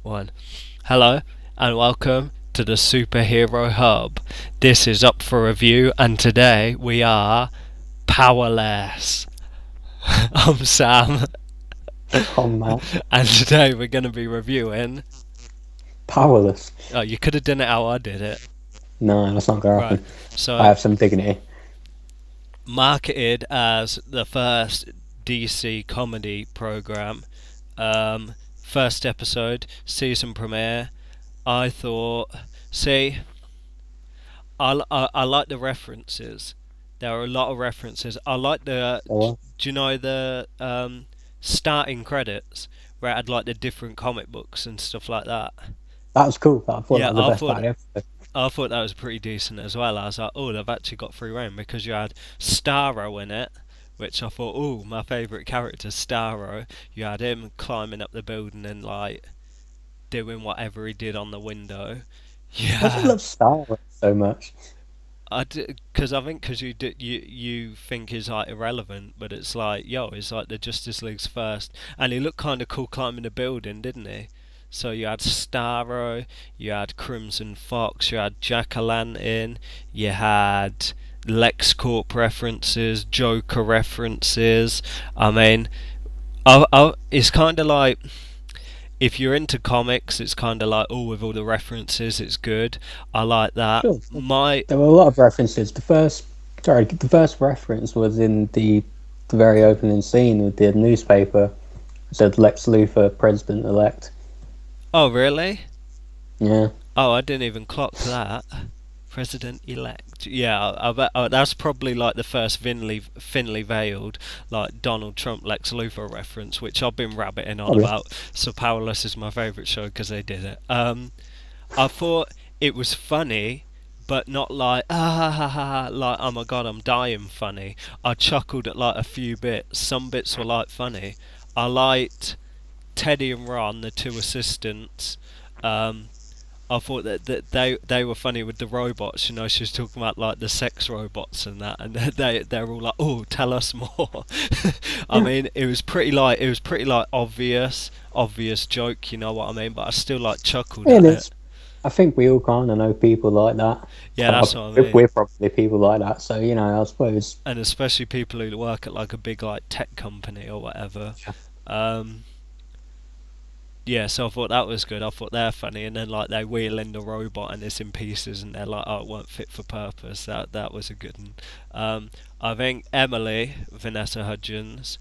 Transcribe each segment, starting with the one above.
One. Hello and welcome to the Superhero Hub. This is up for review, and today we are Powerless. I'm Sam, On Matt. and today we're going to be reviewing. Powerless. Oh, you could have done it how I did it. No, that's not going to Right. happen. I So, have some dignity. marketed as the first DC comedy program. First episode, season premiere. I thought, see, I like the references. There are a lot of references. I like the. So, Do you know the starting credits where it had like the different comic books and stuff like that? that was cool. I thought that Yeah, was the best part of the episode. I thought that was pretty decent as well. I was like, oh, they've actually got free reign because you had Starro in it, which I thought, oh, my favourite character, Starro. You had him climbing up the building and like doing whatever he did on the window. Why do you Yeah, love Star Wars so much? because I think because you think he's like irrelevant, but it's like yo, he's like the Justice League's first, and he looked kind of cool climbing the building, didn't he? So you had Starro, you had Crimson Fox, you had Jack O'Lantern, you had LexCorp references, Joker references. I mean, it's kind of like if you're into comics, it's kind of like, oh, with all the references, it's good. I like that. Sure. My There were a lot of references. The first reference was in the very opening scene with the newspaper. It said Lex Luthor, president elect. Oh, really? Yeah. Oh, I didn't even clock that. President elect. Yeah, I bet that's probably like the first thinly veiled like Donald Trump Lex Luthor reference, which I've been rabbiting on Probably. about. So Powerless is my favourite show because they did it. I thought it was funny, but not like ah ha ha ha like oh my god I'm dying funny. I chuckled at like a few bits. Some bits were like funny. I liked Teddy and Ron, the two assistants. Um, I thought that they were funny with the robots. You know, she was talking about like the sex robots and that, and they're all like, "Oh, tell us more." I Yeah. mean, it was pretty like obvious joke. You know what I mean? But I still like chuckled It at it. is. I think we all kind of know people like that. Yeah, that's what I We're mean. probably people like that. So, I suppose. And especially people who work at like a big like tech company or whatever. Yeah. Um, yeah, so I thought that was good. I thought they're funny, and then like they wheel in the robot and it's in pieces, and they're like, "Oh, it weren't fit for purpose." That was a good one. I think Emily Vanessa Hudgens,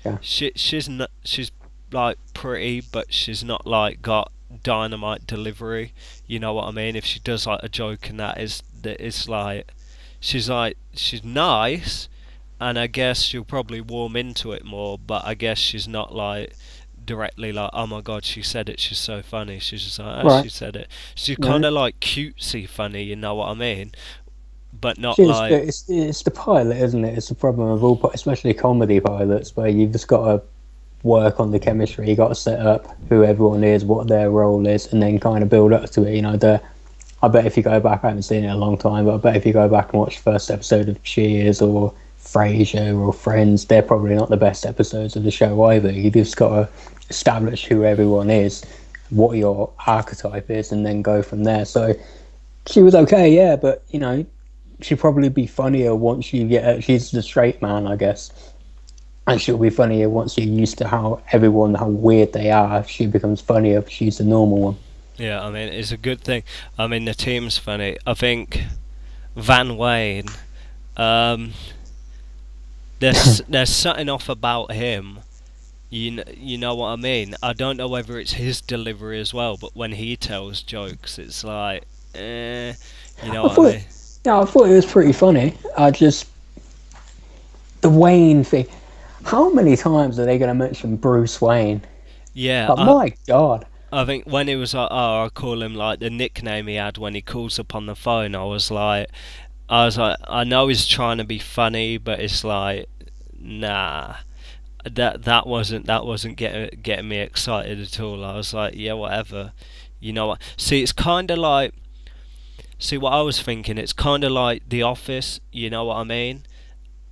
Yeah. she's like pretty, but she's not like got dynamite delivery. You know what I mean? If she does like a joke, and that is like she's nice, and I guess she'll probably warm into it more. But I guess she's not like directly like, oh my god, she said it, she's so funny. She's just like, oh, Right. she said it. She's kind No. of like cutesy funny, you know what I mean? But not Cheers, like, but it's the pilot, isn't it? It's the problem of all, especially comedy pilots, where you've just got to work on the chemistry. You got to set up who everyone is, what their role is, and then kind of build up to it. I bet if you go back, I haven't seen it in a long time, but I bet if you go back and watch the first episode of Cheers or Frasier or Friends, they're probably not the best episodes of the show either. You just got to establish who everyone is, what your archetype is, and then go from there. So she was okay, yeah, but she'd probably be funnier once you get her. She's the straight man, I guess. And she'll be funnier once you're used to how weird they are. She becomes funnier if she's the normal one. yeah, I mean, it's a good thing. I mean, the team's funny. I think Van Wayne, um, there's something off about him. You know what I mean? I don't know whether it's his delivery as well, but when he tells jokes, it's like, you know I what I thought, mean? yeah, I thought it was pretty funny. I just the Wayne thing. How many times are they going to mention Bruce Wayne? Yeah, But my God, I think when he was like, oh, I call him like the nickname he had when he calls up on the phone. I was like, I know he's trying to be funny, but it's like, nah, that wasn't getting me excited at all. I was like, yeah, whatever. You know what? See, it's kind of like, see what I was thinking. It's kind of like The Office. You know what I mean?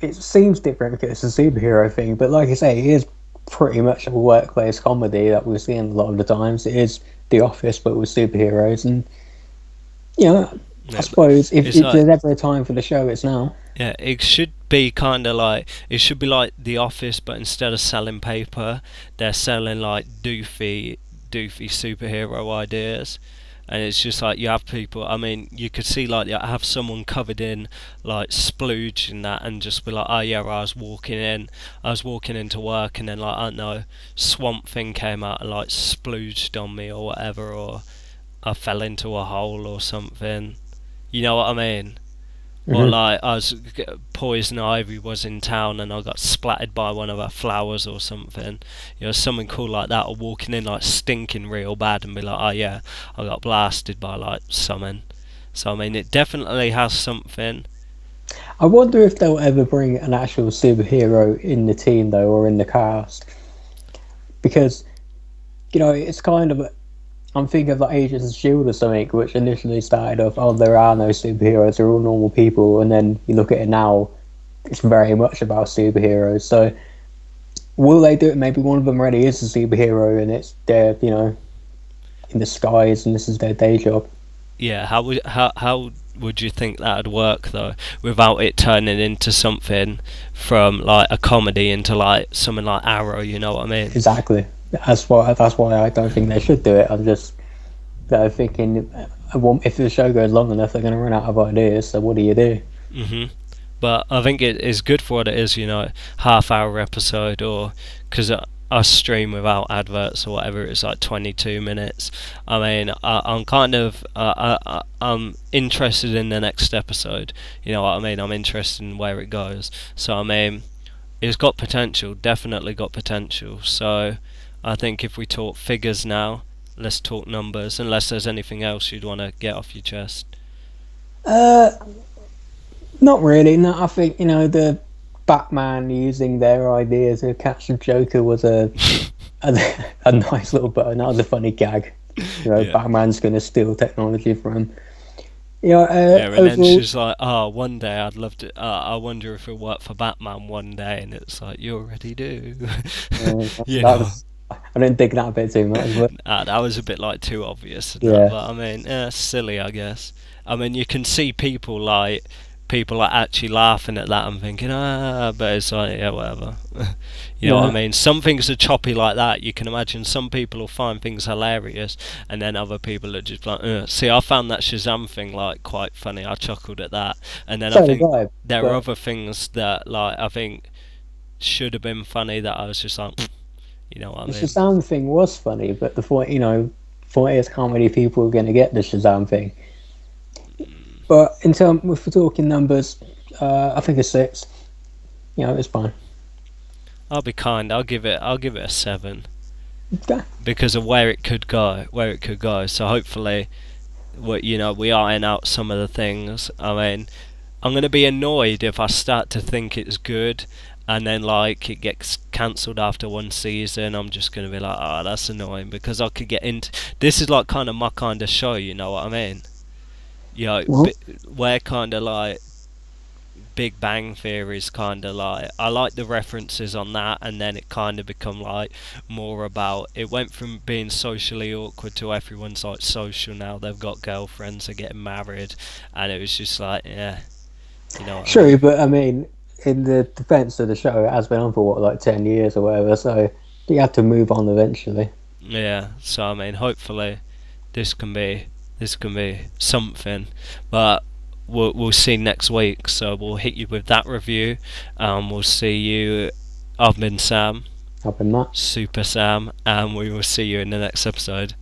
it seems different because it's a superhero thing, but like I say, it is pretty much a workplace comedy that we're seeing a lot of the times. It is The Office, but with superheroes, and you know, I Yeah, but suppose it's if like there's ever a time for the show, it's now. yeah, it should be kind of like it should be like The Office, but instead of selling paper, they're selling like doofy superhero ideas. And it's just like you have people. I mean, you could see like you have someone covered in like splooge and that, and just be like, "Oh yeah, I was walking into work, and then like I don't know, Swamp Thing came out and like splooged on me or whatever, or I fell into a hole or something." You know what I mean? Or Hmm. like Poison Ivy was in town and I got splattered by one of her flowers or something. You know, something cool like that. Or walking in like stinking real bad and be like, oh yeah, I got blasted by like something. So I mean, it definitely has something. I wonder if they'll ever bring an actual superhero in the team though, or in the cast, because it's kind of. I'm thinking of like Agents of Shield or something, which initially started off, oh, there are no superheroes, they're all normal people, and then you look at it now, it's very much about superheroes. So will they do it? Maybe one of them already is a superhero, and it's their, in the skies, and this is their day job. Yeah, how would you think that'd work though, without it turning into something from like a comedy into like something like Arrow? You know what I mean? Exactly. That's why I don't think they should do it. I'm just thinking, if the show goes long enough, they're going to run out of ideas. So what do you do? Mhm. But I think it is good for what it is, you know, half-hour episode, or because I stream without adverts or whatever, it's like 22 minutes. I mean, I'm kind of I'm interested in the next episode. You know what I mean? I'm interested in where it goes. So I mean, it's got potential, definitely got potential. So I think if we talk figures now, let's talk numbers. Unless there's anything else you'd want to get off your chest. Uh, Not really. No, I think the Batman using their idea to catch the Joker was a, a nice little button. That was a funny gag. Yeah. Batman's going to steal technology from him. Yeah, and then Overall, she's like, "Oh, one day I'd love to. I wonder if it'll work for Batman one day." And it's like, "You already do." You that know, was. I didn't dig that bit too much, but that was a bit like too obvious and that. yeah. But I mean, silly, I guess. I mean, you can see people are actually laughing at that and thinking, but it's like, yeah, whatever. You know what I No, mean? Some things are choppy like that. You can imagine some people will find things hilarious, and then other people are just like, ugh. See, I found that Shazam thing like quite funny. I chuckled at that, and then I so did think I. there are But other things that like I think should have been funny that I was just like, you know what I the mean? Shazam thing was funny, but the point is how many people are going to get the Shazam thing. But in terms, if we're talking numbers, I think a six. It's fine. I'll be kind. I'll give it a 7 Okay. because of where it could go, where it could go. So hopefully, we iron out some of the things. I mean, I'm gonna be annoyed if I start to think it's good, and then like it gets cancelled after one season. I'm just gonna be like, oh, that's annoying because I could get into. This is like kind of my kind of show. You know what I mean? You know, Well, where kind of like Big Bang Theory is kind of like I like the references on that, and then it kind of become like more about it went from being socially awkward to everyone's like social now. They've got girlfriends, they're getting married, and it was just like yeah, you know what I true, mean? but I mean, in the defense of the show, it has been on for what, like 10 years or whatever. So you have to move on eventually. Yeah. So I mean, hopefully this can be this can be something, but. We'll see next week, so we'll hit you with that review. We'll see you. I've been Sam, Up in that. Super Sam, and we will see you in the next episode.